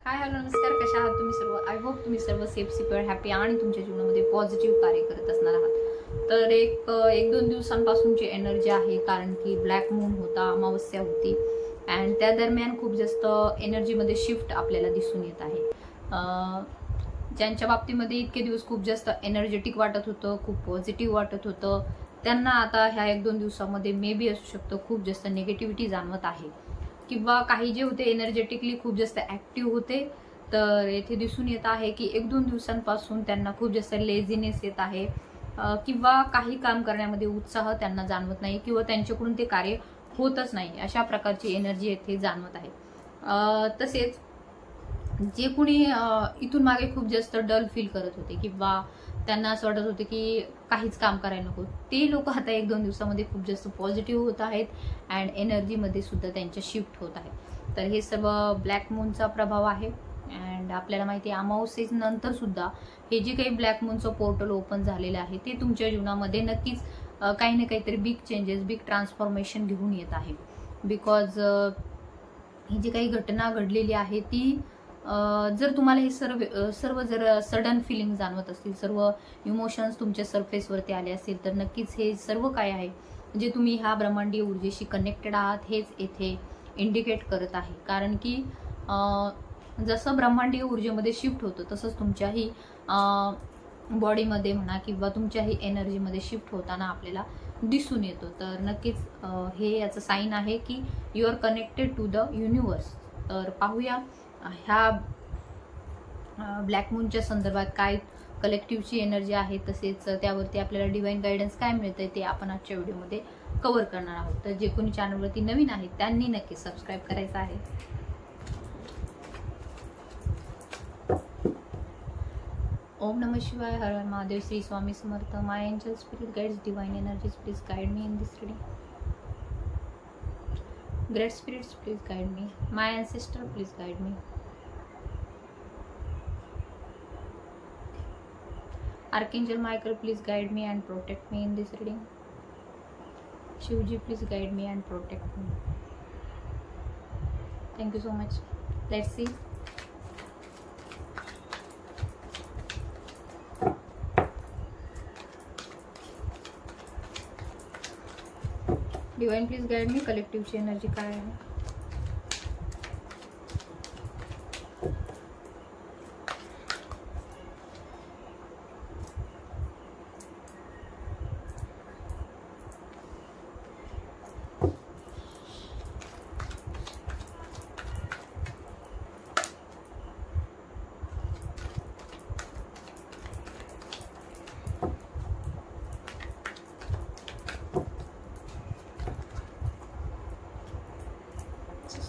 Hi hello नमस्कार, कशा आहात तुम्ही सर्व? आय होप तुम्ही सर्व सेफ सिक्युअर हॅपी आणि तुमच्या जीवनामध्ये पॉझिटिव्ह कार्य करत असणार आहात. तर एक दोन दिवसांपासूनची एनर्जी आहे, कारण की ब्लॅक मून होता, अमावस्या होती अँड त्या दरम्यान खूप जास्त एनर्जीमध्ये शिफ्ट आपल्याला दिसून येत आहे. ज्यांच्या बाबतीमध्ये इतके दिवस खूप जास्त एनर्जेटिक वाटत होतं, खूप पॉझिटिव्ह वाटत होतं, त्यांना आता ह्या एक दोन दिवसामध्ये मे बी असू शकतं खूप जास्त निगेटिव्हिटी जाणवत आहे, किंवा काही जे होते एनर्जेटिकली खूप जास्त ऍक्टिव्ह होते, तर येथे दिसून येत आहे की एक दोन दिवसांपासून त्यांना खूप जास्त लेझीनेस येत आहे, किंवा काही काम करण्यामध्ये उत्साह त्यांना जाणवत नाही, किंवा त्यांच्याकडून ते कार्य होतच नाही, अशा प्रकारची एनर्जी येथे जाणवत आहे. तसेच जे कुणी इथून मागे खूप जास्त डल फील करत होते, किंवा त्यांना असं वाटत होते की काहीच काम करायला नको, ते लोक आता एक दोन दिवसामध्ये खूप जास्त पॉझिटिव्ह होत आहेत अँड एनर्जीमध्ये सुद्धा त्यांच्या शिफ्ट होत आहे. तर हे सर्व ब्लॅक मूनचा प्रभाव आहे. अँड आपल्याला माहिती आहे अमावस्येनंतर सुद्धा हे जे काही ब्लॅक मूनचं पोर्टल ओपन झालेलं आहे ते तुमच्या जीवनामध्ये नक्कीच काही ना काहीतरी बिग चेंजेस, बिग ट्रान्सफॉर्मेशन घेऊन येत आहे. बिकॉज ही जी काही घटना घडलेली आहे ती जर तुम्हाला हे सर्व जर सडन फिलिंग जाणवत असतील, सर्व इमोशन्स तुमच्या सरफेसवरती आले असतील, तर नक्कीच हे सर्व काय आहे जे तुम्ही ह्या ब्रह्मांडीय ऊर्जेशी कनेक्टेड आहात हेच येथे इंडिकेट करत आहे. कारण की जसं ब्रह्मांडीय ऊर्जेमध्ये शिफ्ट होतं तसंच तुमच्याही बॉडीमध्ये म्हणा किंवा तुमच्याही एनर्जीमध्ये शिफ्ट होताना आपल्याला दिसून येतो. तर नक्कीच हे याचं साईन आहे की you are connected to the universe. तर पाहूया ह्या ब्लॅक मूनच्या संदर्भात काय कलेक्टिव्हची एनर्जी आहे, तसेच त्यावरती आपल्याला डिवाइन गायडन्स काय मिळतंय ते आपण आजच्या व्हिडिओमध्ये कव्हर करणार आहोत. तर जे कोणी चॅनलवरती नवीन आहेत त्यांनी नक्की सबस्क्राईब करायचं आहे. ओम नमः शिवाय, हर हर महादेव, Shri Swami Samarth. My angel spirit guides divine energies please guide me in this reading. Great spirits, please guide me. My ancestor, please guide me. Archangel Michael, please guide me and protect me in this reading. Shivji, please guide me and protect me. Thank you so much. Let's see. Divine please guide me, कलेक्टिव्हची energy काय आहे?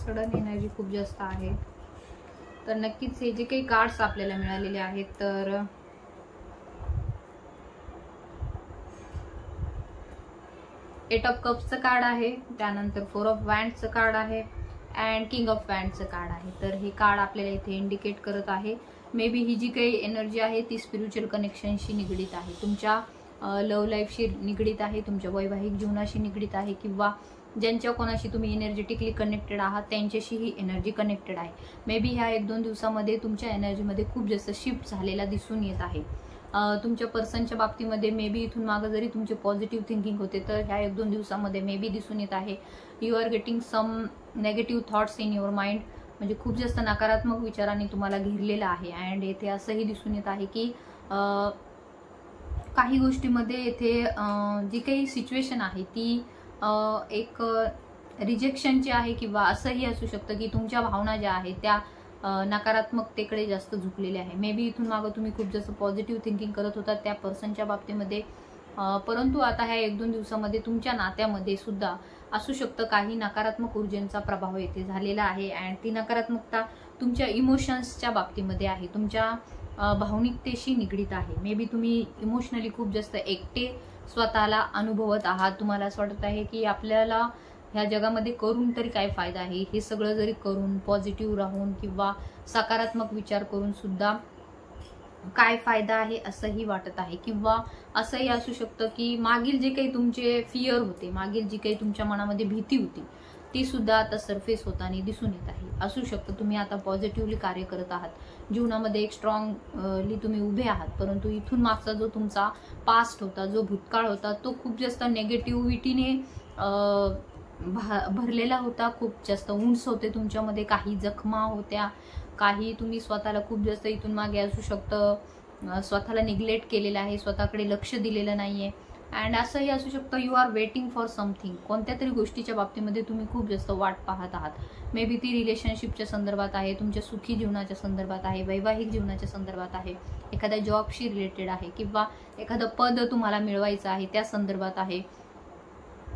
Sudden energy खूप जास्त आहे. तर नक्कीच हे जे काही कार्ड्स आपल्याला मिळालेले आहेत, तर एट ऑफ कप्सचं कार्ड आहे, त्यानंतर फोर ऑफ वँड्सचं कार्ड आहे अँड किंग ऑफ वँड्सचं कार्ड आहे. तर हे कार्ड आपल्याला इथे इंडिकेट करत आहे मे बी ही जी काही एनर्जी आहे ती स्पिरिच्युअल कनेक्शनशी निगडीत आहे, तुमच्या लव्ह लाईफशी निगडीत आहे, तुमच्या वैवाहिक जीवनाशी निगडीत आहे, किंवा ज्यांच्या कोणाशी तुम्ही एनर्जेटिकली कनेक्टेड आहात त्यांच्याशी ही एनर्जी कनेक्टेड आहे. मे बी ह्या एक दोन दिवसामध्ये तुमच्या एनर्जीमध्ये खूप जास्त शिफ्ट झालेला दिसून येत आहे. तुमच्या पर्सनच्या बाबतीमध्ये मे बी इथून मागं जरी तुमचे पॉझिटिव्ह थिंकिंग होते, तर ह्या एक दोन दिवसामध्ये मे बी दिसून येत आहे you are getting some negative thoughts in your mind. म्हणजे खूप जास्त नकारात्मक विचारांनी तुम्हाला घेरलेलं आहे. अँड येथे असंही दिसून येत आहे की काही गोष्टीमध्ये येथे जी काही सिच्युएशन आहे ती एक रिजेक्शनची आहे, किंवा असंही असू शकतं की तुमच्या भावना ज्या आहेत त्या नकारात्मकतेकडे जास्त झुकलेल्या आहे. मे बी इथून मागं तुम्ही खूप जास्त पॉझिटिव्ह थिंकिंग करत होता त्या पर्सनच्या बाबतीमध्ये, परंतु आता ह्या एक दोन दिवसामध्ये तुमच्या नात्यामध्ये सुद्धा असू शकतं काही नकारात्मक ऊर्जेचा प्रभाव येथे झालेला आहे. अँड ती नकारात्मकता तुमच्या इमोशन्सच्या बाबतीमध्ये आहे, तुमच्या भावनिकतेशी निगडीत आहे. मे बी तुम्ही इमोशनली खूप जास्त एकटे स्वतःला अनुभवत आहात. तुम्हाला असं वाटत आहे की आपल्याला ह्या जगामध्ये करून तरी काय फायदा आहे, हे सगळं जरी करून पॉझिटिव्ह राहून किंवा सकारात्मक विचार करून सुद्धा काय फायदा आहे असंही वाटत आहे. किंवा असंही असू शकतं की मागील जे काही तुमचे फिअर होते, मागील जी काही तुमच्या मनामध्ये भीती होती, ती सुद्धा आता सरफेस होताना दिसून येत आहे. असू शकतं तुम्ही आता पॉझिटिव्हली कार्य करत आहात, जीवनामध्ये एक स्ट्रॉंगली तुम्ही उभे आहात, परंतु इथून मागचा जो तुमचा पास्ट होता, जो भूतकाळ होता, तो खूप जास्त नेगेटिव्हिटीने भरलेला होता. खूप जास्त उंच होते तुमच्यामध्ये, काही जखमा होत्या, काही तुम्ही स्वतःला खूप जास्त इथून मागे असू शकतं स्वतःला निग्लेक्ट केलेलं आहे, स्वतःकडे लक्ष दिलेलं नाहीये. अँड असंही असू शकतं you are waiting for something, कोणत्या तरी गोष्टीच्या बाबतीमध्ये तुम्ही खूप जास्त वाट पाहत आहात. मे बी ती रिलेशनशिपच्या संदर्भात आहे, तुमच्या सुखी जीवनाच्या संदर्भात आहे, वैवाहिक जीवनाच्या संदर्भात आहे, एखाद्या जॉबशी रिलेटेड आहे, किंवा एखादं पद तुम्हाला मिळवायचं आहे त्या संदर्भात आहे,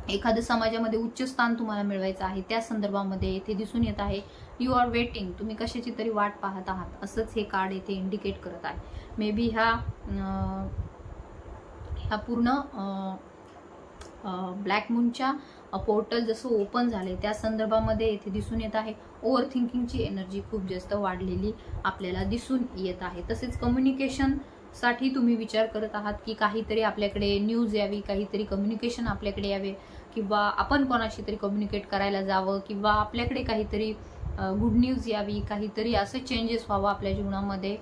एखादं समाजामध्ये उच्च स्थान तुम्हाला मिळवायचं आहे त्या संदर्भामध्ये येथे दिसून येत आहे. यू आर वेटिंग, तुम्ही कशाची तरी वाट पाहत आहात, असंच हे कार्ड येथे इंडिकेट करत आहे. मे बी ह्या पूर्ण ब्लॅक मूनच्या पोर्टल जसं ओपन झाले त्या संदर्भामध्ये येथे दिसून येत आहे. ओव्हर थिंकिंगची एनर्जी खूप जास्त वाढलेली आपल्याला दिसून येत आहे. तसेच कम्युनिकेशन साठी तुम्ही विचार करत आहात की काहीतरी आपल्याकडे न्यूज यावी, काहीतरी कम्युनिकेशन आपल्याकडे यावे, किंवा आपण कोणाशी तरी कम्युनिकेट करायला जावं, किंवा आपल्याकडे काहीतरी गुड न्यूज यावी, काहीतरी असं चेंजेस व्हावं आपल्या जीवनामध्ये,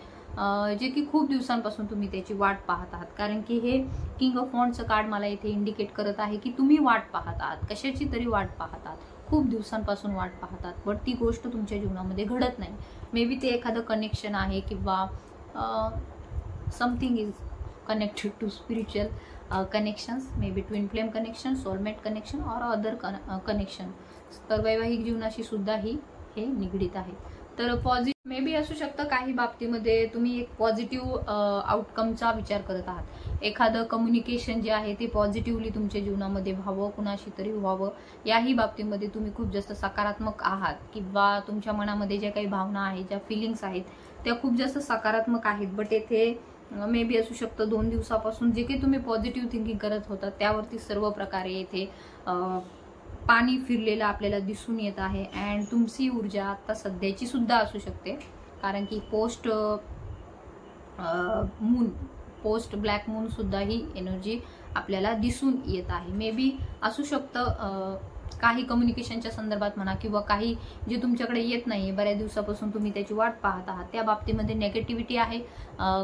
जे की खूप दिवसांपासून तुम्ही त्याची वाट पाहत आहात. कारण की हे किंग ऑफ वॉन्ड्सचं कार्ड मला इथे इंडिकेट करत आहे की तुम्ही वाट पाहत आहात, कशाची तरी वाट पाहत आहात, खूप दिवसांपासून वाट पाहत आहात, पण ती गोष्ट तुमच्या जीवनामध्ये घडत नाही. मे बी ते एखादं कनेक्शन आहे, किंवा something is connected to spiritual connections, maybe twin flame connection, soulmate connection और अदर कनेक्शन. तर वैवाहिक जीवनाशी सुद्धा हे निगडीत आहे. तर पॉझिटिव्ह मे बी असू शकतं काही बाबतीमध्ये तुम्ही एक पॉझिटिव्ह आउटकमचा विचार करत आहात. एखादं कम्युनिकेशन जे आहे ते पॉझिटिव्हली तुमच्या जीवनामध्ये व्हावं, कुणाशी तरी व्हावं, याही बाबतीमध्ये तुम्ही खूप जास्त सकारात्मक आहात, किंवा तुमच्या मनामध्ये ज्या काही भावना आहेत, ज्या फिलिंग्स आहेत त्या खूप जास्त सकारात्मक आहेत. बट येथे मे बी असू शकतं 2 दिवसापासून जे काही तुम्ही पॉझिटिव्ह थिंकिंग करत होता त्यावरती सर्व प्रकारे येथे पाणी फिरलेलं आपल्याला दिसून येत आहे. अँड तुमची ऊर्जा आता सध्याची सुद्धा असू शकते, कारण की पोस्ट ब्लॅक मून सुद्धा ही एनर्जी आपल्याला दिसून येत आहे. मे बी असू शकतं काही कम्युनिकेशनच्या संदर्भात म्हणा, किंवा काही जे तुमच्याकडे येत नाही, बऱ्याच दिवसापासून तुम्ही त्याची वाट पाहत आहात, त्या बाबतीमध्ये नेगेटिव्हिटी आहे,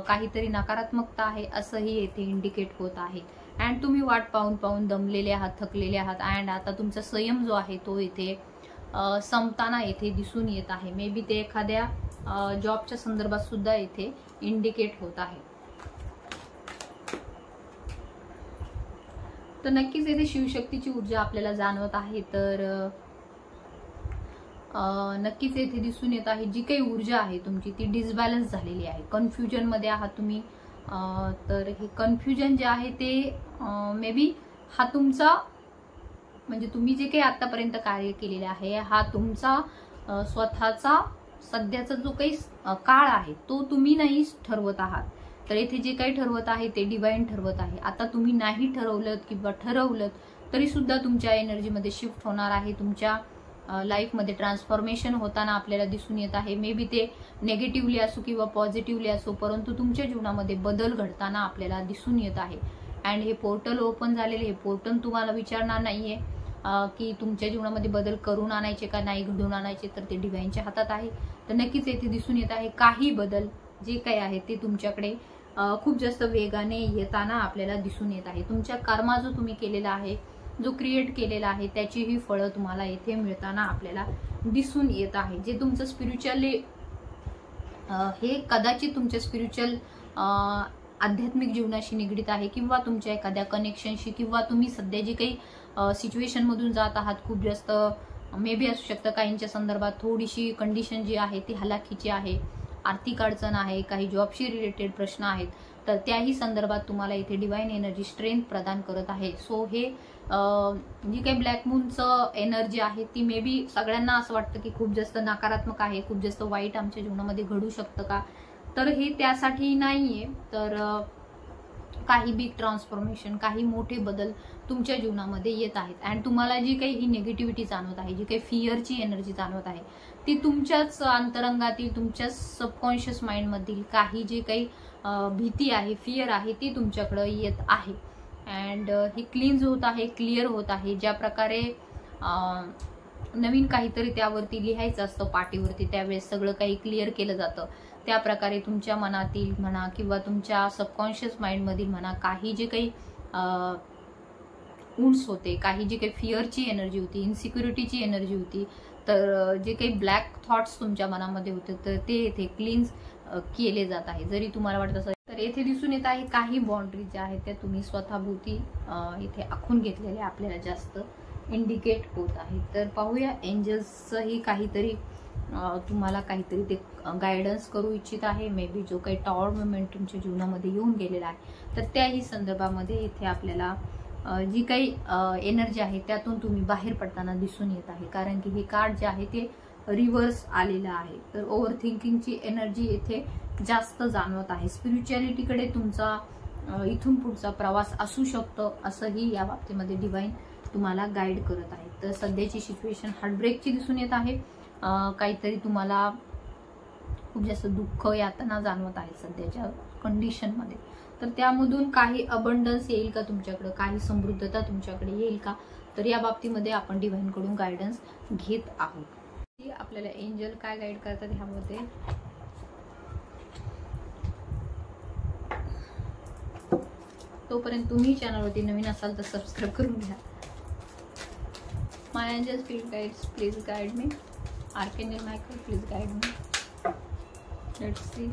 काहीतरी नकारात्मकता आहे, असंही येथे इंडिकेट होत आहे. अँड तुम्ही वाट पाहून दमलेले आहात, थकलेले आहात, अँड आता तुमचा संयम जो आहे तो इथे संपताना येथे दिसून येत आहे. मे बी ते एखाद्या जॉबच्या संदर्भात सुद्धा येथे इंडिकेट होत आहे. तर नक्कीच येथे शिवशक्तीची ऊर्जा आपल्याला जाणवत आहे. तर नक्कीच येथे दिसून येत आहे जी काही ऊर्जा आहे तुमची ती डिसबॅलन्स झालेली आहे, कन्फ्युजन मध्ये आहात तुम्ही. तर हे कन्फ्युजन जे आहे ते मे बी हा तुमचा म्हणजे तुम्ही जे काही आतापर्यंत कार्य केलेले आहे हा तुमचा स्वतःचा सध्याचा जो काही काळ आहे तो तुम्ही नाही ठरवत आहात. तर इथे जे काही ठरवत आहे ते डिवाइन ठरवत आहे. आता तुम्ही नाही ठरवलं किंवा ठरवलं तरी सुद्धा तुमच्या एनर्जीमध्ये शिफ्ट होणार आहे, तुमच्या लाईफमध्ये ट्रान्सफॉर्मेशन होताना आपल्याला दिसून येत आहे. मे बी ते नेगेटिव्हली असो किंवा पॉझिटिव्हली असो, परंतु तुमच्या जीवनामध्ये बदल घडताना आपल्याला दिसून येत आहे. अँड हे पोर्टल ओपन झालेले, हे पोर्टल तुम्हाला विचारणार नाहीये की तुमच्या जीवनामध्ये बदल करून आणायचे का नाही घडून आणायचे, तर ते डिवाइनच्या हातात आहे. तर नक्कीच येथे दिसून येत आहे काही बदल जे काही आहे ते तुमच्याकडे खूप जास्त वेगाने येताना आपल्याला दिसून येत आहे. तुमच्या कर्मा जो तुम्ही केलेला आहे, जो क्रिएट केलेला आहे, त्याची ही फळं तुम्हाला येथे मिळताना आपल्याला दिसून येत आहे. जे तुमचं स्पिरिच्युअली हे कदाचित तुमच्या स्पिरिच्युअल आध्यात्मिक जीवनाशी निगडीत आहे, किंवा तुमच्या एखाद्या कनेक्शनशी, किंवा तुम्ही सध्या जे काही सिच्युएशन मधून जात आहात खूप जास्त मे बी असू शकतं काहींच्या संदर्भात थोडीशी कंडिशन जी आहे ती हलाखीची आहे, आर्थिक अडचण आहे, काही जॉबशी रिलेटेड प्रश्न आहेत, तर त्याही संदर्भात तुम्हाला इथे डिवाइन एनर्जी स्ट्रेंथ प्रदान करत आहे. सो हे जी काही ब्लॅक मूनचं एनर्जी आहे ती मे बी सगळ्यांना असं वाटतं की खूप जास्त नकारात्मक आहे, खूप जास्त वाईट आमच्या जीवनामध्ये घडू शकतं का, तर हे त्यासाठी नाहीये. तर काही बिग ट्रान्सफॉर्मेशन, काही मोठे बदल तुमच्या जीवनामध्ये येत आहेत. अँड तुम्हाला जी काही ही निगेटिव्हिटी जाणवत आहे, जी काही फिअरची एनर्जी जाणवत आहे, ती तुमच्याच अंतरंगातील, तुमच्या सबकॉन्शियस माइंड मधील काही जे काही भीती आहे, फिअर आहे, ती तुमच्याकडे येत आहे. अँड ही क्लीन्स होत आहे, क्लिअर होत आहे. ज्या प्रकारे नवीन काहीतरी त्यावरती लिहायचं असतं पाटीवरती, त्यावेळेस सगळं काही क्लिअर केलं जातं. त्या प्रकारे तुमच्या मनातील म्हणा किंवा तुमच्या सबकॉन्शियस माइंडमधील म्हणा काही जे काही उंस होते, काही जे काही फिअरची एनर्जी होती, इन्सिक्युरिटीची एनर्जी होती, तर जे काही ब्लॅक थॉट्स तुमच्या मनामध्ये होते तर ते येथे क्लीन्स केले जात आहे. जरी तुम्हाला वाटत असेल तर येथे दिसून येत आहे काही बाउंड्री ज्या आहेत त्या तुम्ही स्वतःभोवती इथे आखून घेतलेल्या आपल्याला जास्त इंडिकेट होत आहे. तर पाहूया एंजल्सही काहीतरी तुम्हाला काहीतरी ते गायडन्स करू इच्छित आहे. मे बी जो काही टॉवर मुवमेंट तुमच्या जीवनामध्ये येऊन गेलेला आहे तर त्याही संदर्भामध्ये इथे आपल्याला जी काही एनर्जी आहे त्यातून तुम्ही बाहेर पडताना दिसून येत आहे. कारण की हे कार्ड जे आहे ते रिव्हर्स आलेलं आहे. तर ओव्हर थिंकिंगची एनर्जी इथे जास्त जाणवत आहे. स्पिरिच्युअलिटीकडे तुमचा इथून पुढचा प्रवास असू शकतो असंही या बाबतीमध्ये डिवाइन तुम्हाला गाईड करत आहे. तर सध्याची सिच्युएशन हार्टब्रेकची दिसून येत आहे. काहीतरी तुम्हाला खूप जास्त दुःख यातना जाणवत आहे सध्याच्या कंडिशनमध्ये. तर त्यामधून काही अबंडन्स येईल का तुमच्याकडे, काही समृद्धता तुमच्याकडे येईल का, तर या बाबतीमध्ये आपण डिवाइन कडून गायडन्स घेत आहोत. आपल्याला एंजल काय गाईड करतात ह्यामध्ये तोपर्यंत तुम्ही चॅनलवरती नवीन असाल तर सबस्क्राईब करून घ्या. My angel spirit guides please guide me. Archangel Michael please guide me. Let's see.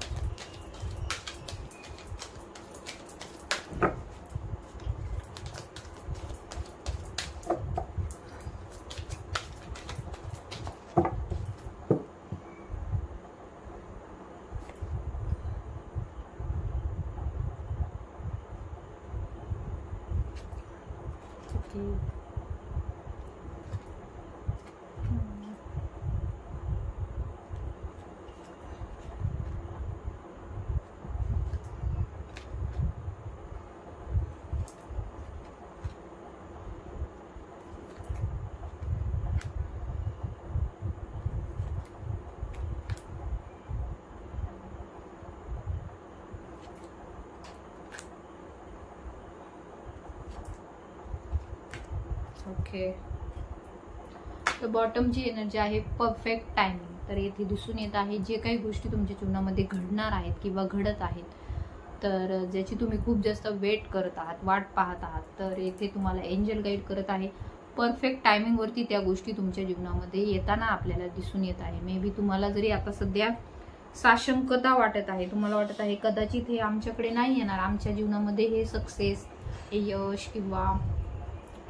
Okay. तर बॉटमची एनर्जी आहे परफेक्ट टायमिंग. तर येथे दिसून येत आहे जे काही गोष्टी तुमच्या जीवनामध्ये घडणार आहेत किंवा घडत आहेत तर ज्याची तुम्ही खूप जास्त वेट करत आहात, वाट पाहत आहात, तर येथे तुम्हाला एंजल गाईड करत आहे परफेक्ट टायमिंगवरती त्या गोष्टी तुमच्या जीवनामध्ये येताना आपल्याला दिसून येत आहे. मे बी तुम्हाला जरी आता सध्या साशंकता वाटत आहे, तुम्हाला वाटत आहे कदाचित हे आमच्याकडे नाही येणार, आमच्या जीवनामध्ये हे सक्सेस, हे यश किंवा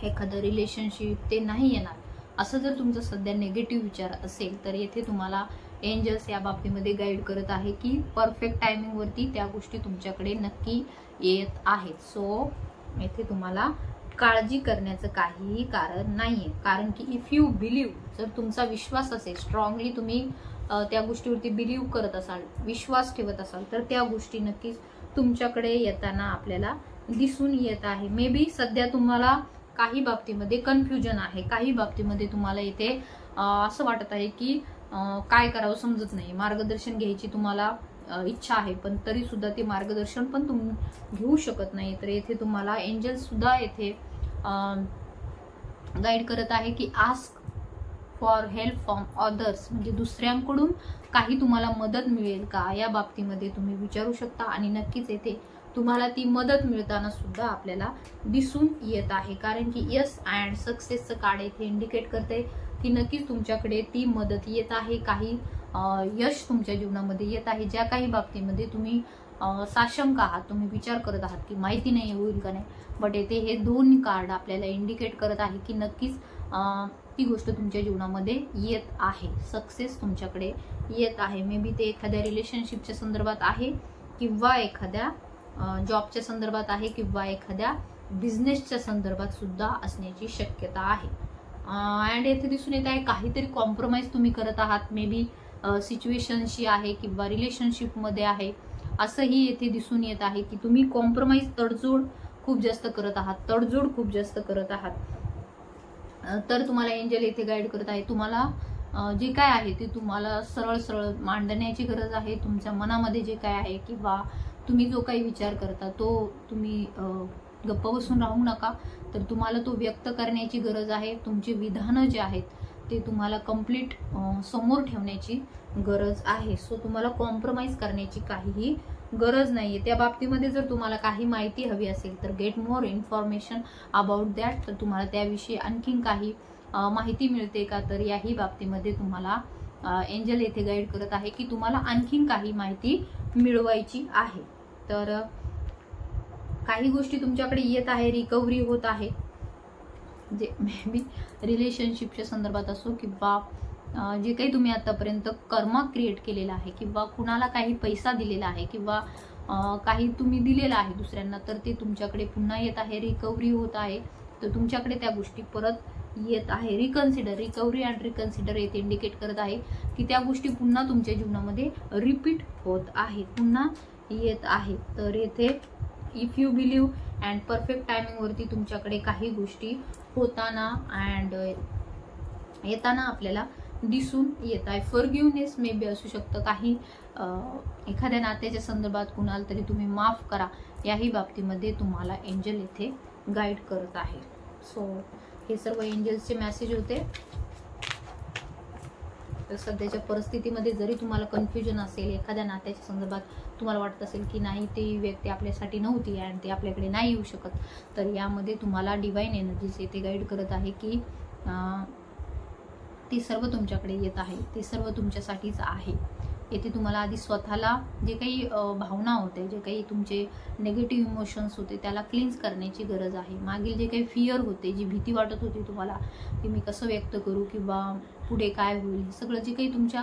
एखादं रिलेशनशिप ते नाही येणार, असं जर तुमचं सध्या निगेटिव्ह विचार असेल तर येथे तुम्हाला एंजल्स या बाबतीमध्ये गाईड करत आहे की परफेक्ट टायमिंगवरती त्या गोष्टी तुमच्याकडे नक्की येत आहेत. सो येथे तुम्हाला काळजी करण्याचं काहीही कारण नाहीये. कारण की इफ यू बिलीव्ह, जर तुमचा विश्वास असेल, स्ट्रॉंगली तुम्ही त्या गोष्टीवरती बिलीव्ह करत असाल, विश्वास ठेवत असाल, तर त्या गोष्टी नक्कीच तुमच्याकडे येताना आपल्याला दिसून येत आहे. मे बी सध्या तुम्हाला काही बाबतीमध्ये कन्फ्युजन आहे, काही बाबतीमध्ये तुम्हाला इथे असं वाटत आहे की काय करावं समजत नाही, मार्गदर्शन घ्यायची तुम्हाला इच्छा आहे पण तरी सुद्धा ते मार्गदर्शन पण तुम्ही घेऊ शकत नाही. तर येथे तुम्हाला एंजल सुद्धा येथे गाईड करत आहे की ask for help from others, म्हणजे दुसऱ्यांकडून काही तुम्हाला मदत मिळेल का या बाबतीमध्ये तुम्ही विचारू शकता आणि नक्कीच येथे तुम्हाला ती मदत मिळताना सुद्धा आपल्याला दिसून येत आहे. कारण की यस अँड सक्सेसचं कार्ड इथे इंडिकेट करते की नक्कीच तुमच्याकडे ती मदत येत आहे, काही यश तुमच्या जीवनामध्ये येत आहे. ज्या काही बाबतीमध्ये तुम्ही साशंक आहात, तुम्ही विचार करत आहात की माहिती नाही होईल का नाही, बट येथे हे दोन कार्ड आपल्याला इंडिकेट करत आहे की नक्कीच ती गोष्ट तुमच्या जीवनामध्ये येत आहे, सक्सेस तुमच्याकडे येत आहे. मे बी ते एखाद्या रिलेशनशिपच्या संदर्भात आहे किंवा एखाद्या जॉबच्या संदर्भात आहे किंवा एखाद्या बिझनेसच्या संदर्भात सुद्धा असण्याची शक्यता आहे. अँड येथे दिसून येत आहे काहीतरी कॉम्प्रोमाइज तुम्ही करत आहात, मे बी सिच्युएशनशी आहे किंवा रिलेशनशिपमध्ये आहे, असंही येथे दिसून येत आहे की तुम्ही कॉम्प्रोमाइज, तडजोड खूप जास्त करत आहात, तर तुम्हाला एंजल येथे गाईड करत आहे. तुम्हाला जे काय आहे ते तुम्हाला सरळ सरळ मांडण्याची गरज आहे. तुमच्या मनामध्ये जे काय आहे किंवा तुम्ही जो काही विचार करता तो तुम्ही गप्प बसून राहू नका, तर तुम्हाला तो व्यक्त करण्याची गरज आहे. तुमचे विधानं जे आहेत ते तुम्हाला कम्प्लीट समोर ठेवण्याची गरज आहे. सो तुम्हाला कॉम्प्रोमाइज करण्याची काहीही गरज नाहीये. त्या बाबतीमध्ये जर तुम्हाला काही माहिती हवी असेल तर get more information about that, तर तुम्हाला त्याविषयी आणखीन काही माहिती मिळते का, तर याही बाबतीमध्ये तुम्हाला एंजल येथे गाईड करत आहे की तुम्हाला आणखीन काही माहिती मिळवायची आहे. तर काही गोष्टी तुमच्याकडे येत आहे, रिकव्हरी होत आहे, जे मे बी रिलेशनशिपच्या संदर्भात असो किंवा जे काही तुम्ही आतापर्यंत कर्म क्रिएट केलेला आहे किंवा कुणाला काही पैसा दिलेला आहे किंवा काही तुम्ही दिलेला आहे दुसऱ्यांना, तर ते तुमच्याकडे पुन्हा येत आहे, रिकव्हरी होत आहे. तर तुमच्याकडे त्या गोष्टी परत येत आहे. रिकन्सिडर, रिकव्हरी अँड रिकन्सिडर येथे इंडिकेट करत आहे की त्या गोष्टी पुन्हा तुमच्या जीवनामध्ये रिपीट होत आहेत, पुन्हा येत आहे. तर येथे if you believe and perfect timing वरती तुमच्याकडे काही गोष्टी होताना अँड येताना आपल्याला दिसून येत आहे. फॉरगिव्हनेस मे बी असू शकतं, काही एखाद्या नात्याच्या संदर्भात कुणाला तरी तुम्ही माफ करा, याही बाबतीमध्ये तुम्हाला एंजल येथे गाईड करत आहे. सो हे सर्व एंजल्सचे मेसेज होते. तर सध्याच्या परिस्थितीमध्ये जरी तुम्हाला कन्फ्युजन असेल, एखाद्या नात्याच्या संदर्भात तुम्हाला वाटत असेल की नाही ती व्यक्ती आपल्यासाठी नव्हती आणि ती आपल्याकडे नाही येऊ शकत, तर यामध्ये तुम्हाला डिवाइन एनर्जीज येथे गाईड करत आहे की ते सर्व तुमच्याकडे येत आहे, ते सर्व तुमच्यासाठीच आहे. येथे तुम्हाला आधी स्वतःला जे काही भावना होते, जे काही तुमचे नेगेटिव्ह इमोशन्स होते त्याला क्लीन्स करण्याची गरज आहे. मागील जे काही फिअर होते, जी भीती वाटत होती तुम्हाला की मी कसं व्यक्त करू किंवा पुढे काय होईल, सगळं जे काही तुमच्या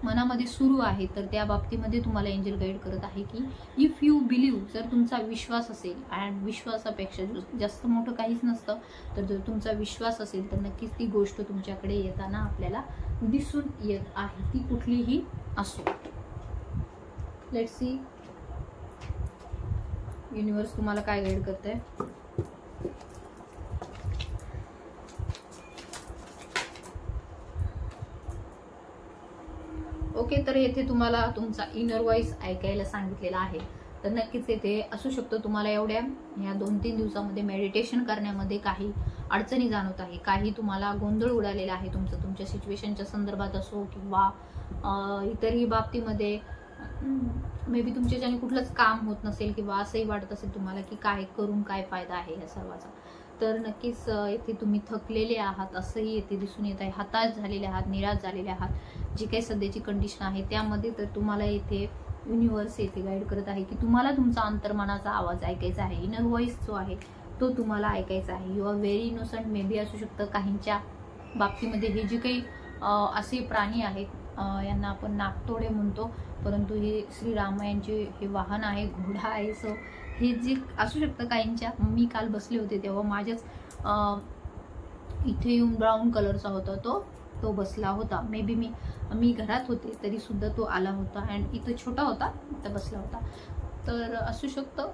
मनामध्ये सुरू आहे, तर त्या बाबतीमध्ये तुम्हाला एंजल गाईड करत आहे की इफ यू बिलीव्ह, जर तुमचा विश्वास असेल, अँड विश्वासापेक्षा जास्त मोठं काहीच नसतं, तर जर तुमचा विश्वास असेल तर नक्कीच ती गोष्ट तुमच्याकडे येताना आपल्याला दिसून येत आहे, ती कुठलीही असो. लेट्स सी युनिवर्स तुम्हाला काय गाईड करते. ओके, तर येथे तुम्हाला तुमचा इनर व्हॉइस ऐकायला सांगितलेला आहे. तर नक्कीच येथे असू शकतो तुम्हाला ह्या 2-3 दिवसामध्ये मेडिटेशन करण्यामध्ये काही अडचणी जाणवत आहे, काही तुम्हाला गोंधळ उडालेला आहे तुमच्या सिच्युएशनच्या संदर्भात असो किंवा इतरही बाबतीमध्ये मे बी तुमच्याच्याने कुठलंच काम होत नसेल किंवा असंही वाटत असेल तुम्हाला की काय करून काय फायदा आहे या सर्वाचा. तर नक्कीच येथे तुम्ही थकलेले आहात असंही येथे दिसून येत आहे, हताश झालेले आहात, निराश झालेले आहात. जी काही सध्याची कंडिशन आहे त्यामध्ये तर तुम्हाला येथे युनिवर्स येथे गाईड करत आहे की तुम्हाला तुमचा अंतर्मनाचा आवाज ऐकायचा आहे, इनर व्हॉइस जो आहे तो तुम्हाला ऐकायचा आहे. You are very innocent maybe असू शकतं काहींच्या बाबतीमध्ये. हे जे काही असे प्राणी आहेत यांना आपण नागतोडे म्हणतो, परंतु हे श्रीरामायांचे हे वाहन आहे, घोडा आहे. सो हे जे असू शकतं काहींच्या. मी काल बसले होते तेव्हा माझ्याच इथे येऊन ब्राऊन कलरचा होता तो बसला होता. मे बी मी घरात होते तरी सुद्धा तो आला होता अँड इथं छोटा होता, इथं बसला होता. तर असू शकतं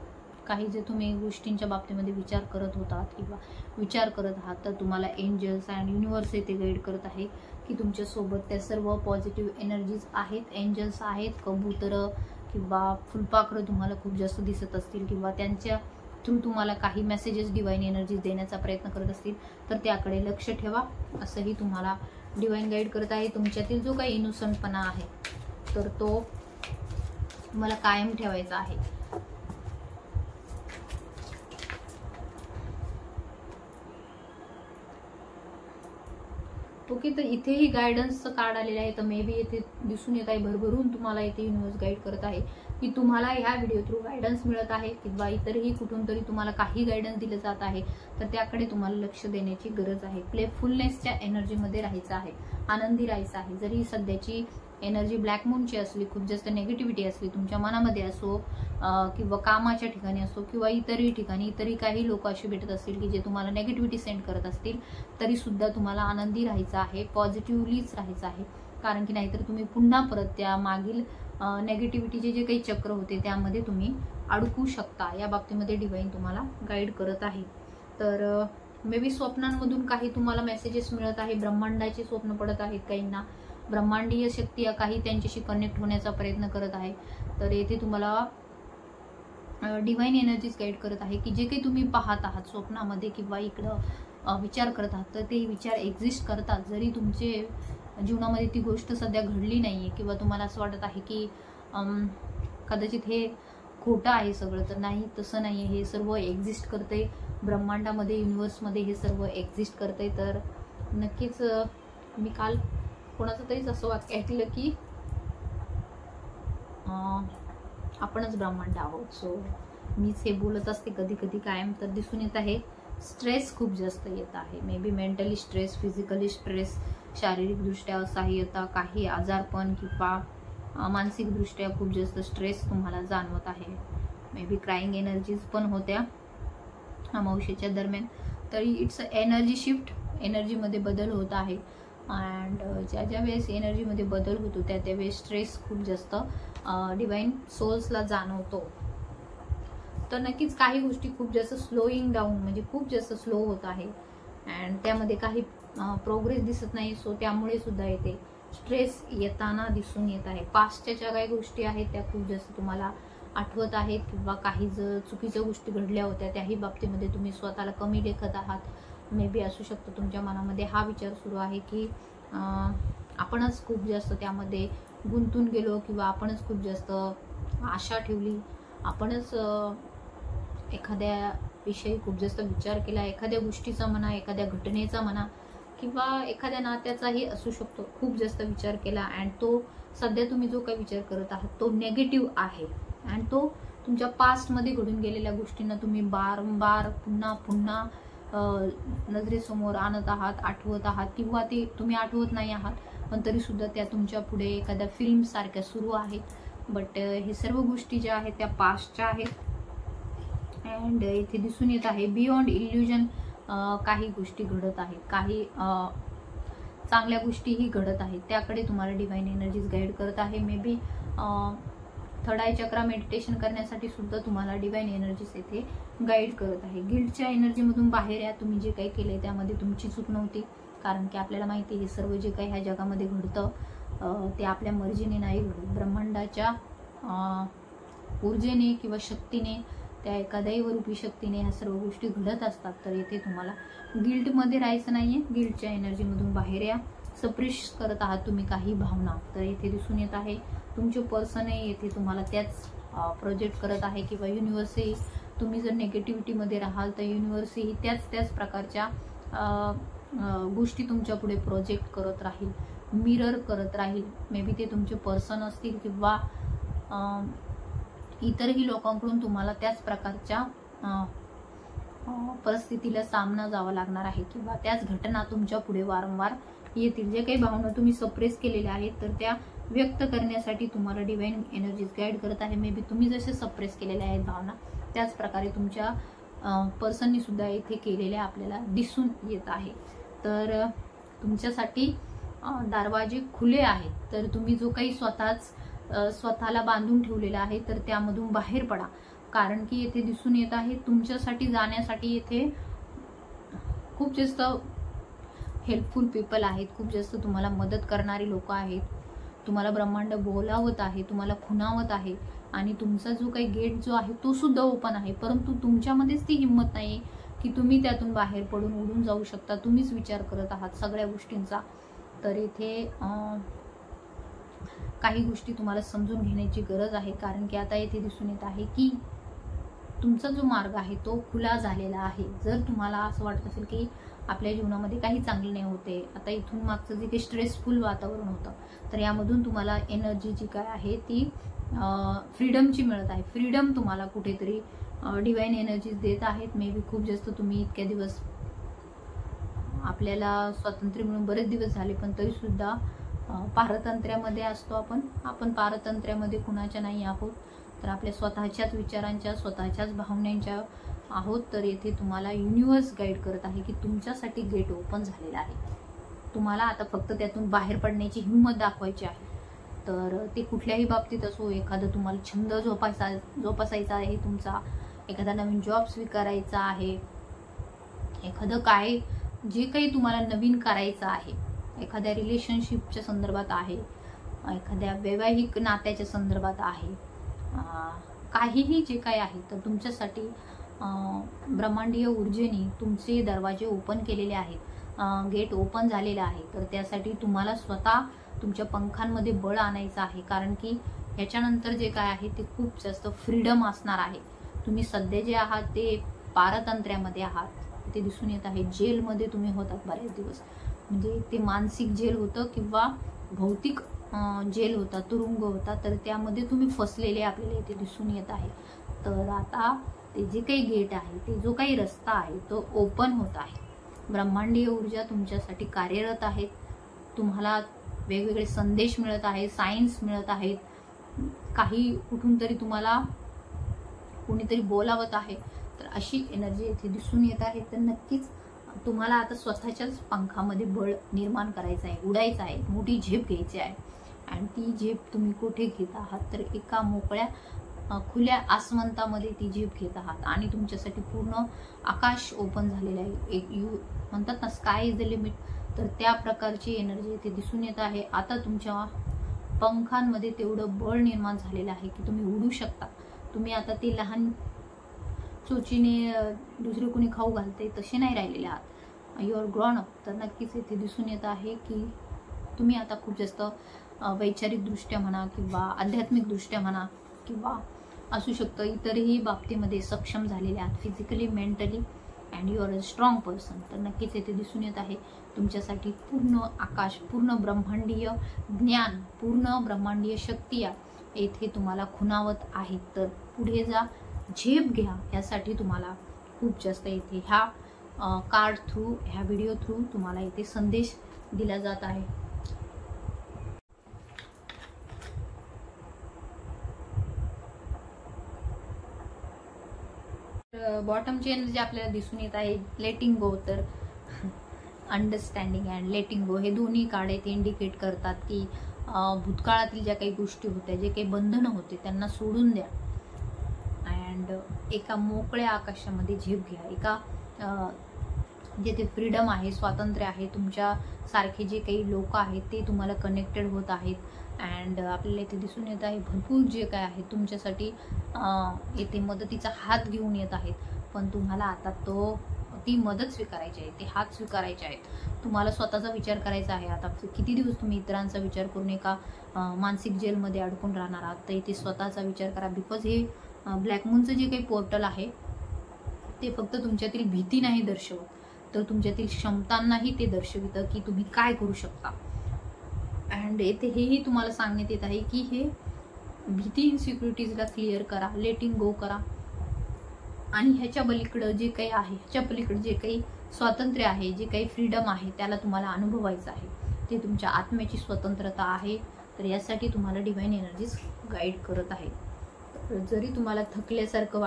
काही जे तुम्ही गोष्टींच्या बाबतीमध्ये विचार करत होतात किंवा विचार करत आहात, तर तुम्हाला एंजल्स अँड युनिवर्स येथे गाईड करत आहे की तुमच्यासोबत त्या सर्व पॉझिटिव्ह एनर्जीज आहेत, एंजल्स आहेत. कबूतरं किंवा फुलपाखरं तुम्हाला खूप जास्त दिसत असतील किंवा त्यांच्या थ्रू तुम्हाला काही मेसेजेस डिवाइन एनर्जीज देण्याचा प्रयत्न करत असतील, तर त्याकडे लक्ष ठेवा असंही तुम्हाला डिवाइन गाईड करत आहे. तुमच्यातील जो काही इनोसंटपणा आहे तर तो तुम्हाला कायम ठेवायचा आहे. ओके, तर इथेही गायडन्सचं कार्ड आलेलं आहे. तर मे बी येथे दिसून येत आहे भरभरून तुम्हाला इथे युनिवर्स गाईड करत आहे की तुम्हाला ह्या व्हिडिओ थ्रू गायडन्स मिळत आहे किंवा इतरही कुठून तरी तुम्हाला काही गायडन्स दिलं जात आहे, तर त्याकडे तुम्हाला लक्ष देण्याची गरज आहे. प्लेफुलनेसच्या एनर्जीमध्ये राहायचं आहे, आनंदी राहायचं आहे. जरी सध्याची एनर्जी ब्लॅक मूनची असली, खूप जास्त नेगेटिव्हिटी असली तुमच्या मनामध्ये असो किंवा कामाच्या ठिकाणी असो किंवा इतरही ठिकाणी, इतरही काही लोक असे भेटत असतील की जे तुम्हाला नेगेटिव्हिटी सेंड करत असतील, तरी सुद्धा तुम्हाला आनंदी राहायचं आहे, पॉझिटिव्हलीच राहायचं आहे. कारण की नाहीतर तुम्ही पुन्हा परत त्या मागील नेगेटिव्हिटीचे जे काही चक्र होते त्यामध्ये तुम्ही अडकू शकता. या बाबतीमध्ये डिवाइन तुम्हाला गाईड करत आहे. तर मे बी स्वप्नांमधून काही तुम्हाला मेसेजेस मिळत आहे, ब्रह्मांडाचे स्वप्न पडत आहेत काहींना, ब्रह्मांडीय शक्ती काही त्यांच्याशी कनेक्ट होण्याचा प्रयत्न करत आहे. तर येथे तुम्हाला डिवाइन एनर्जीज गाईड करत आहे की जे काही तुम्ही पाहत आहात स्वप्नामध्ये किंवा इकडं विचार करत आहात तर ते विचार एक्झिस्ट करतात. जरी तुमचे जीवनामध्ये ती गोष्ट सध्या घडली नाहीये किंवा तुम्हाला असं वाटत आहे की कदाचित हे खोटं आहे सगळं, तर नाही, तसं नाही आहे. हे सर्व एक्झिस्ट करते ब्रह्मांडामध्ये, युनिव्हर्समध्ये हे सर्व एक्झिस्ट करते. तर नक्कीच मी काल कोणाचं तरीच असं वाक्य ऐकलं की आपणच ब्रह्मांड आहोत. सो मीच हे बोलत असते कधी कधी कायम. तर दिसून येत आहे स्ट्रेस खूप जास्त येत आहे. May be mentally stress, physically stress, शारीरिकदृष्ट्या असहाय्यता, काही आजारपण किंवा मानसिकदृष्ट्या खूप जास्त स्ट्रेस तुम्हाला जाणवत आहे. मे बी क्राईंग एनर्जीज पण होत्या अमावस्येच्या दरम्यान. तरी इट्स एनर्जी शिफ्ट, एनर्जीमध्ये बदल होत आहे. अँड ज्या वेळेस एनर्जीमध्ये बदल होतो त्यावेळेस स्ट्रेस खूप जास्त डिवाइन सोल्सला जाणवतो. तर नक्कीच काही गोष्टी खूप जास्त स्लोईंग डाऊन, म्हणजे खूप जास्त स्लो होत आहे अँड त्यामध्ये काही प्रोग्रेस दिसत नाही. सो त्यामुळे सुद्धा येते स्ट्रेस येताना दिसून येत आहे. पास्टच्या ज्या काही गोष्टी आहेत त्या खूप जास्त तुम्हाला आठवत आहेत किंवा काही जर चुकीच्या गोष्टी घडल्या होत्या त्याही बाबतीमध्ये तुम्ही स्वतःला कमी लेखत आहात. मे बी असू शकतं तुमच्या मनामध्ये हा विचार सुरू आहे की आपणच खूप जास्त त्यामध्ये गुंतून गेलो किंवा आपणच खूप जास्त आशा ठेवली, आपणच एखाद्या विषयी खूप जास्त विचार केला, एखाद्या गोष्टीचा म्हणा, एखाद्या घटनेचा म्हणा किंवा एखाद्या नात्याचाही असू शकतो, खूप जास्त विचार केला अँड तो सध्या तुम्ही जो काही विचार करत आहात तो नेगेटिव्ह आहे अँड तो तुमच्या पास्टमध्ये घडून गेलेल्या गोष्टींना तुम्ही बारंबार पुन्हा पुन्हा नजरेसमोर आणत आहात, आठवत आहात किंवा ते तुम्ही आठवत नाही आहात पण तरी सुद्धा त्या तुमच्या पुढे एखाद्या फिल्म सारख्या सुरू आहेत. बट हे सर्व गोष्टी ज्या आहेत त्या पास्टच्या आहेत अँड इथे दिसून येत आहे बियॉन्ड इल्युजन काही गोष्टी घडत आहेत, काही चांगल्या गोष्टीही घडत आहेत, त्याकडे तुम्हाला डिवाइन एनर्जीज गाईड करत आहे. May be third I chakra meditation करण्यासाठी सुद्धा तुम्हाला डिवाइन एनर्जीज येथे गाईड करत आहे. गिल्टच्या एनर्जीमधून बाहेर या. तुम्ही जे काही केलंय त्यामध्ये तुमची चूक नव्हती, कारण की आपल्याला माहिती आहे हे सर्व जे काही ह्या जगामध्ये घडतं ते आपल्या मर्जीने नाही घडत, ब्रह्मांडाच्या ऊर्जेने किंवा शक्तीने, त्या एका दैवरूपी शक्तीने ह्या सर्व गोष्टी घडत असतात. तर येथे तुम्हाला गिल्टमध्ये राहायचं नाहीये, गिल्टच्या एनर्जीमधून बाहेर या. सप्रेस करत आहात तुम्ही काही भावना, तर येथे दिसून येत आहे तुमचे पर्सनही येथे तुम्हाला त्याच प्रोजेक्ट करत आहे किंवा युनिव्हर्सही, तुम्ही जर नेगेटिव्हिटीमध्ये राहाल तर युनिव्हर्सही त्याच प्रकारच्या गोष्टी तुमच्या पुढे प्रोजेक्ट करत राहील, मिरर करत राहील. मे बी ते तुमचे पर्सन असतील किंवा इतरही लोकांकडून तुम्हाला त्याच प्रकारच्या परिस्थितीला सामना जावा लागणार आहे किंवा त्याच घटना तुमच्या पुढे वारंवार येतील. जे काही भावना तुम्ही सप्रेस केलेल्या आहेत तर त्या व्यक्त करण्यासाठी तुम्हाला डिवाइन एनर्जीज गाईड करत आहे. मे बी तुम्ही जसे सप्रेस केलेल्या आहेत भावना त्याच प्रकारे तुमच्या पर्सननी सुद्धा इथे केलेल्या आपल्याला दिसून येत आहे. तर तुमच्यासाठी दरवाजे खुले आहेत. तर तुम्ही जो काही स्वतःला बांधून ठेवलेला आहे तर त्यामधून बाहेर पडा, कारण की येथे दिसून येत आहे तुमच्यासाठी जाण्यासाठी येथे खूप जास्त हेल्पफुल पीपल आहेत, खूप जास्त तुम्हाला मदत करणारी लोक आहेत. तुम्हाला ब्रह्मांड बोलावत आहे, तुम्हाला खुणावत आहे आणि तुमचा जो काही गेट जो आहे तो सुद्धा ओपन आहे, परंतु तुमच्यामध्येच ती हिंमत नाही की तुम्ही त्यातून बाहेर पडून उडून जाऊ शकता. तुम्हीच विचार करत आहात सगळ्या गोष्टींचा. तर इथे काही गोष्टी तुम्हाला समजून घेण्याची गरज आहे, कारण की आता इथे दिसून येत आहे की तुमचा जो मार्ग आहे तो खुला झालेला आहे. जर तुम्हाला असं वाटत असेल की आपल्या जीवनामध्ये काही चांगले नाही होते, आता इथून मागचं जे काही स्ट्रेसफुल वातावरण होतं तर यामधून तुम्हाला एनर्जी जी काय आहे ती फ्रीडमची मिळत आहे. फ्रीडम तुम्हाला कुठेतरी डिवाइन एनर्जीज देत आहेत. मे बी खूप जास्त तुम्ही इतक्या दिवस, आपल्याला स्वातंत्र्य मिळून बरेच दिवस झाले पण तरी सुद्धा पारतंत्र्यामध्ये असतो आपण पारतंत्र्यामध्ये कुणाच्या नाही आहोत, तर आपल्या स्वतःच्याच विचारांच्या, स्वतःच्याच भावनांच्या आहोत. तर येथे तुम्हाला युनिव्हर्स गाईड करत आहे की तुमच्यासाठी गेट ओपन झालेला आहे. तुम्हाला आता फक्त त्यातून बाहेर पडण्याची हिंमत दाखवायची आहे. तर ते कुठल्याही बाबतीत असो, एखादा तुम्हाला छंद जोपासायचा आहे तुमचा, एखादा नवीन जॉब स्वीकारायचा आहे, एखादं काय जे काही तुम्हाला नवीन करायचं आहे, एखाद्या रिलेशनशिपच्या संदर्भात आहे, एखाद्या वैवाहिक नात्याच्या संदर्भात आहे, काहीही जे काही आहे तर तुमच्यासाठी ब्रह्मांडीय ऊर्जेने तुमचे दरवाजे ओपन केलेले आहेत, गेट ओपन झालेले आहे. तर त्यासाठी तुम्हाला स्वतः तुमच्या पंखांमध्ये बळ आणायचं आहे, कारण की ह्याच्यानंतर जे काय आहे ते खूप जास्त फ्रीडम असणार आहे. तुम्ही सध्या जे आहात ते पारतंत्र्यामध्ये आहात, ते दिसून येत आहे. जेलमध्ये तुम्ही होतात बरेच दिवस, म्हणजे ते मानसिक जेल होतं किंवा भौतिक जेल होता, तुरुंग होता, तर त्यामध्ये तुम्ही फसलेले आपल्याला इथे दिसून येत आहे. तर आता ते जे काही गेट आहे, ते जो काही रस्ता आहे तो ओपन होत आहे. ब्रह्मांडीय ऊर्जा तुमच्यासाठी कार्यरत आहेत. तुम्हाला वेगवेगळे संदेश मिळत आहेत, सायन्स मिळत आहेत, काही कुठून तरी तुम्हाला कोणीतरी बोलावत आहे. तर अशी एनर्जी इथे दिसून येत आहे. तर नक्कीच तुम्हाला आता स्वतःच्याच पंखामध्ये बळ निर्माण करायचं आहे, उडायचं आहे, मोठी झेप घ्यायची आहे. आणि ती झेप तुम्ही कुठे घेत आहात, तर एका मोकळ्या खुल्या आसमंतामध्ये ती झेप घेत आहात आणि तुमच्यासाठी पूर्ण आकाश ओपन झालेलं आहे. एक म्हणतात ना, स्काय इज द लिमिट. तर त्या प्रकारची एनर्जी इथे दिसून येत आहे. आता तुमच्या पंखांमध्ये तेवढं बळ निर्माण झालेलं आहे की तुम्ही उडू शकता. तुम्ही आता ते लहान चोचीने दुसरे कोणी खाऊ घालते तसे नाही राहिलेले आहात. You are grown up. तर नक्कीच इथे दिसून येत आहे की तुम्ही आता खूप जास्त वैचारिकदृष्ट्या म्हणा किंवा आध्यात्मिकदृष्ट्या म्हणा किंवा असू शकतं इतरही बाबतीमध्ये सक्षम झालेले आहात, physically, mentally, and you are a strong person. तर नक्कीच येथे दिसून येत आहे तुमच्यासाठी पूर्ण आकाश, पूर्ण ब्रह्मांडीय ज्ञान, पूर्ण ब्रह्मांडीय शक्ती येथे तुम्हाला खुणावत आहेत. तर पुढे जा, झेप घ्या. यासाठी तुम्हाला खूप जास्त इथे ह्या कार्ड थ्रू, ह्या व्हिडिओ थ्रू तुम्हाला इथे संदेश दिला जात आहे. बॉटमची एनर्जी आपल्याला दिसून येत आहे लेटिंग गो. तर अंडरस्टँडिंग अँड लेटिंग गो हे दोन्ही कार्ड ते इंडिकेट करतात की भूतकाळातील ज्या काही गोष्टी होत्या, जे काही बंधनं होते, त्यांना सोडून द्या अँड एका मोकळ्या आकाशामध्ये झेप घ्या. एका जेथे फ्रीडम आहे, स्वातंत्र्य आहे, तुमच्या सारखे जे काही लोक आहेत ते तुम्हाला कनेक्टेड होत आहेत. अँड आपल्याला इथे दिसून येत आहे भरपूर जे काय आहे तुमच्यासाठी येथे मदतीचा हात घेऊन येत आहेत. पण तुम्हाला आता ती मदत स्वीकारायची आहे, ते हात स्वीकारायचे आहेत. तुम्हाला स्वतःचा विचार करायचा आहे. आता किती दिवस तुम्ही इतरांचा विचार करून एका मानसिक जेलमध्ये अडकून राहणार आहात. तर इथे स्वतःचा विचार करा. बिकॉज हे ब्लॅक मूनचं जे काही पोर्टल आहे ते फक्त तुमच्यातील भीती नाही दर्शवत, तर तुमच्यातील क्षमतांनाही ते दर्शवितं की तुम्ही काय करू शकता. अँड येथे हेही तुम्हाला सांगण्यात येत आहे की हे भीती, इन्सिक्युरिटीजला क्लिअर करा, लेटिंग गो करा. आणि ह्याच्या पलीकडं जे काही आहे, ह्याच्या पलीकडे जे काही स्वातंत्र्य आहे, जे काही फ्रीडम आहे, त्याला तुम्हाला अनुभवायचं आहे. ते तुमच्या आत्म्याची स्वतंत्रता आहे. तर यासाठी तुम्हाला डिव्हाइन एनर्जीज गाईड करत आहे. जरी तुम्हाला थकल्यासारखं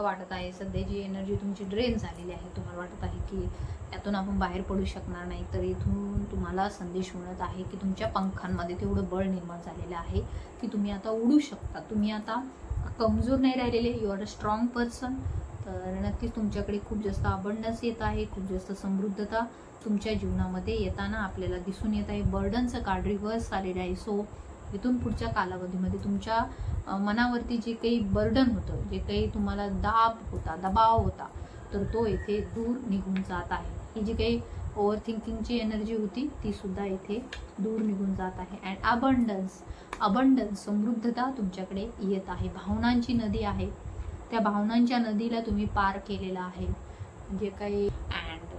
वाटत आहे, सध्याची एनर्जी तुमची ड्रेन झालेली आहे, तुम्हाला वाटत आहे की यातून आपण बाहेर पडू शकणार नाही, तर इथून तुम्हाला संदेश मिळत आहे की तुमच्या पंखांमध्ये तेवढं बळ निर्माण झालेलं आहे की तुम्ही आता उडू शकता. तुम्ही आता कमजोर नाही राहिलेले, you are a strong person. तर नक्कीच तुमच्याकडे खूप जास्त अबंडन्स येत आहे, खूप जास्त समृद्धता तुमच्या जीवनामध्ये येताना आपल्याला दिसून येत आहे. बर्डनचं कार्ड रिव्हर्स आलेलं आहे. सो इथून पुढच्या कालावधीमध्ये तुमच्या मनावरती जे काही बर्डन होतं, जे काही तुम्हाला दबाव होता, तर तो इथे दूर निघून जात आहे. ही जी काही ओव्हर थिंकिंगची एनर्जी होती ती सुद्धा इथे दूर निघून जात आहे. अँड अबंडन्स समृद्धता तुमच्याकडे येत आहे. भावनांची नदी आहे, त्या भावनांच्या नदीला तुम्ही पार केलेला आहे जे काही. अँड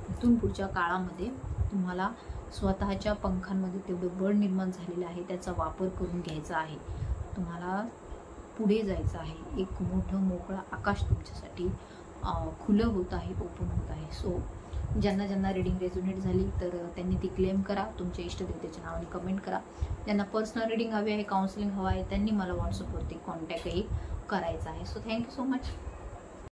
इथून पुढच्या काळामध्ये तुम्हाला स्वतःच्या पंखांमध्ये तेवढं बळ निर्माण झालेलं आहे, त्याचा वापर करून घ्यायचा आहे. तुम्हाला पुढे जायचं आहे. एक मोठं मोकळं आकाश तुमच्यासाठी खुलं होत आहे, ओपन होत आहे. सो ज्यांना रिडिंग रेझोनेट झाली तर त्यांनी ती क्लेम करा. तुमच्या इष्टदेवतेच्या नावाने कमेंट करा. ज्यांना पर्सनल रिडिंग हवी आहे, काउन्सिलिंग हवं आहे, त्यांनी मला व्हॉट्सअपवरती कॉन्टॅक्टही करायचा आहे. So thank you so much.